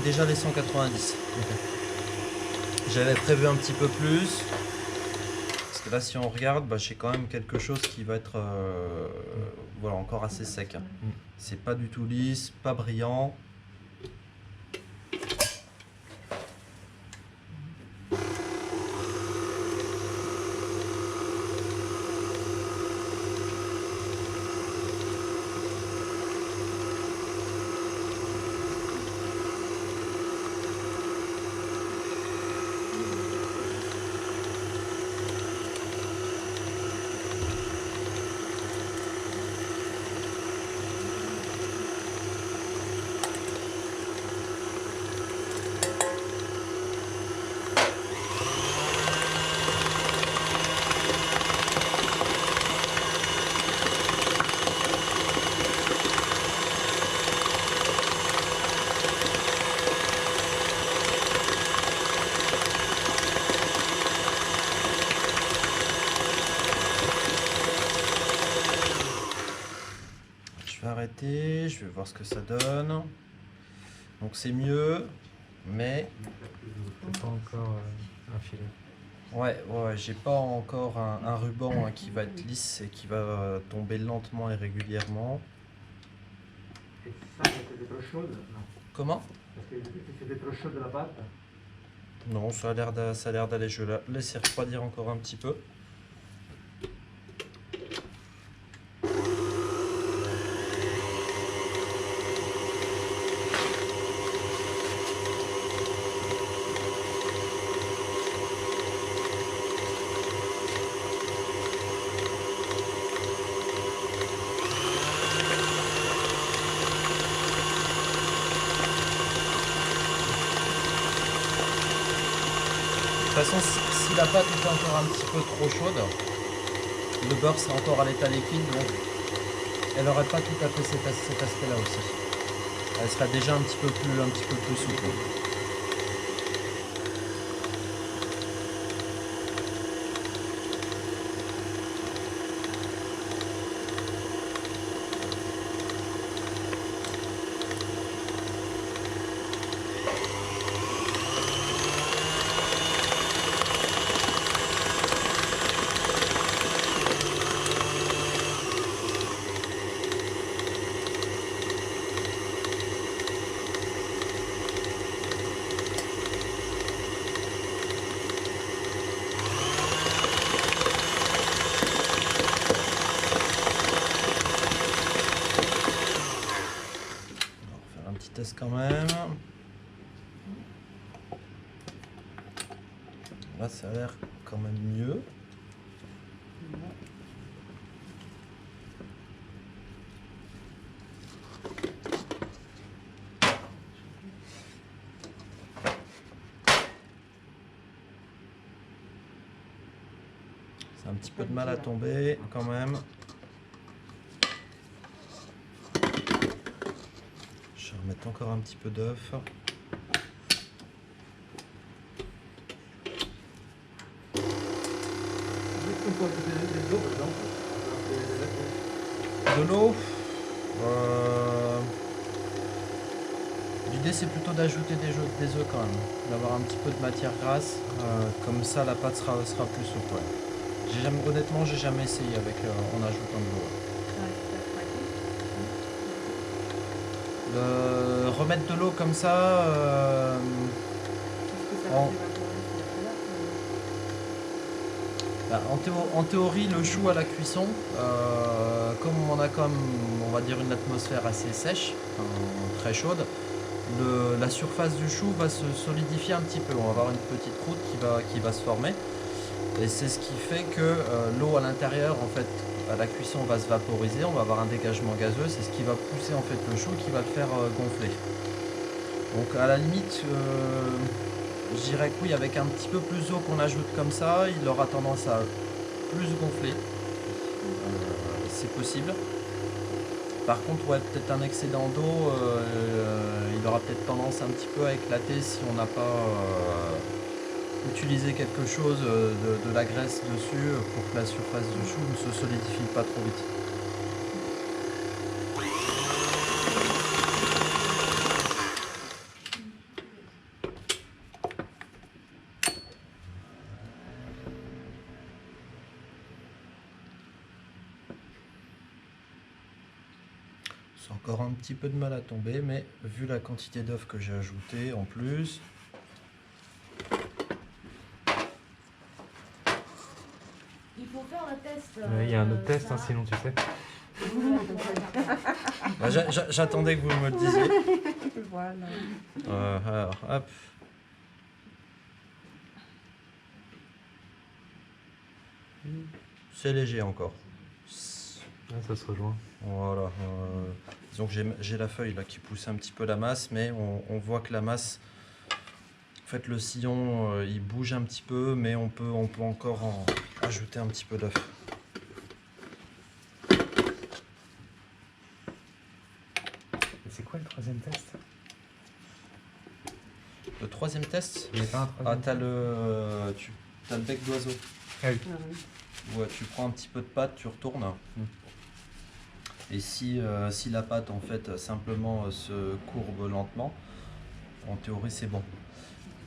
déjà les 190. Ok. J'avais prévu un petit peu plus. Parce que là, si on regarde, bah, j'ai quand même quelque chose qui va être voilà, encore assez sec. C'est pas du tout lisse, pas brillant. Je vais arrêter, je vais voir ce que ça donne. Donc c'est mieux, mais C'est pas encore un filet. ouais, j'ai pas encore un ruban qui va être lisse et qui va tomber lentement et régulièrement. Et ça, c'était trop chaud? Non. Comment? Parce que c'était trop chaud de la pâte? Non, ça a l'air d'aller. Je vais la laisser refroidir encore un petit peu. De toute façon, si la pâte était encore un petit peu trop chaude, le beurre serait encore à l'état liquide, donc elle n'aurait pas tout à fait cet aspect-là aussi. Elle serait déjà un petit peu plus souple. Test quand même. Là, ça a l'air quand même mieux. C'est un petit peu de mal à tomber quand même. Je vais remettre encore un petit peu d'œuf. De l'eau. L'idée c'est plutôt d'ajouter des œufs quand même, d'avoir un petit peu de matière grasse, comme ça la pâte sera plus souple. Ouais. Honnêtement, j'ai jamais essayé avec en ajoutant de l'eau. Remettre de l'eau comme ça, en théorie, le chou à la cuisson, comme on a comme on va dire une atmosphère assez sèche, très chaude, la surface du chou va se solidifier un petit peu. On va avoir une petite croûte qui va se former. Et c'est ce qui fait que l'eau à l'intérieur, en fait, à la cuisson va se vaporiser, on va avoir un dégagement gazeux, c'est ce qui va pousser en fait le chou qui va le faire gonfler. Donc à la limite, je dirais que oui, avec un petit peu plus d'eau qu'on ajoute comme ça, il aura tendance à plus gonfler. C'est possible. Par contre, ouais, peut-être un excédent d'eau, il aura peut-être tendance un petit peu à éclater si on n'a pas utilisé quelque chose de la graisse dessus pour que la surface du chou ne se solidifie pas trop vite. C'est encore un petit peu de mal à tomber, mais vu la quantité d'œufs que j'ai ajouté en plus, Il faut faire le test. Il y a un autre test, ça. hein, sinon tu sais. bah, j'attendais que vous me le disiez. Voilà. Alors, hop. C'est léger encore. Ah, ça se rejoint. Voilà. Disons que j'ai la feuille là qui pousse un petit peu la masse, mais on voit que la masse, en fait le sillon il bouge un petit peu, mais on peut encore en ajouter un petit peu d'œuf. Et c'est quoi le troisième test? Le troisième test, Il n'y a pas un troisième t'as le bec d'oiseau. Ah oui. Ah oui. Ouais, tu prends un petit peu de pâte, tu retournes. Et si la pâte en fait simplement se courbe lentement, en théorie c'est bon.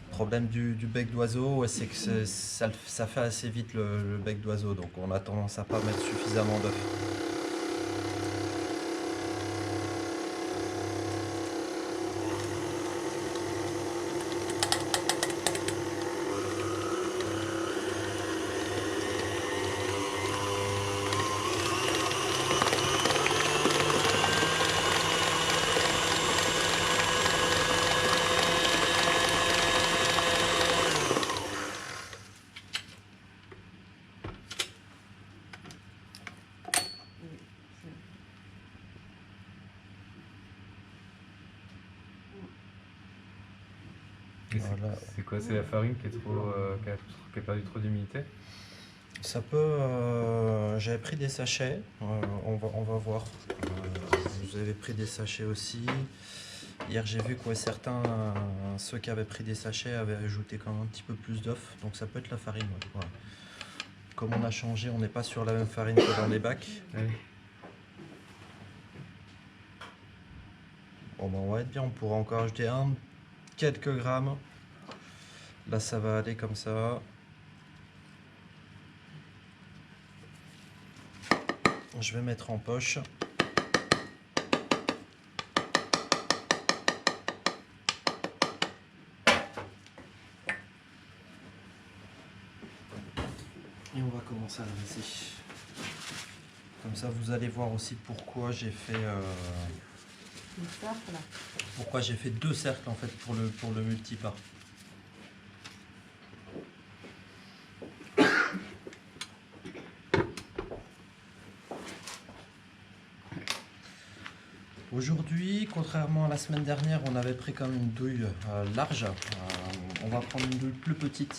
Le problème du bec d'oiseau, ouais, c'est que ça fait assez vite le bec d'oiseau, donc on a tendance à pas mettre suffisamment d'œufs. Et Voilà. c'est quoi? C'est la farine qui est trop, qui a perdu trop d'humidité? Ça peut. J'avais pris des sachets, on va voir. Vous avez pris des sachets aussi. Hier j'ai vu que ouais, certains, ceux qui avaient pris des sachets avaient ajouté quand même un petit peu plus d'œufs, donc ça peut être la farine. Ouais. Voilà. Comme on a changé, on n'est pas sur la même farine que dans les bacs. Oui. Bon ben on va être bien, on pourra encore ajouter quelques grammes. Là ça va aller comme ça. Je vais mettre en poche. Et on va commencer à le laisser. Comme ça vous allez voir aussi pourquoi j'ai fait Une cercle, là. pourquoi j'ai fait 2 cercles en fait pour le multipart. Aujourd'hui, contrairement à la semaine dernière, on avait pris comme une douille large. On va prendre une douille plus petite,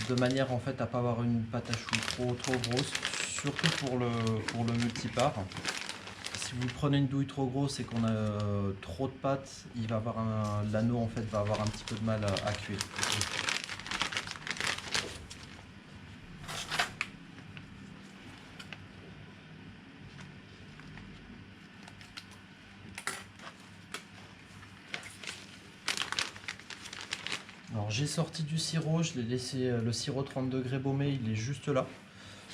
de manière en fait à pas avoir une pâte à choux trop grosse, surtout pour le multipart. Si vous prenez une douille trop grosse et qu'on a trop de pâte, il va avoir l'anneau en fait va avoir un petit peu de mal à cuire. Alors j'ai sorti du sirop, je l'ai laissé, le sirop 30 degrés baumé, il est juste là.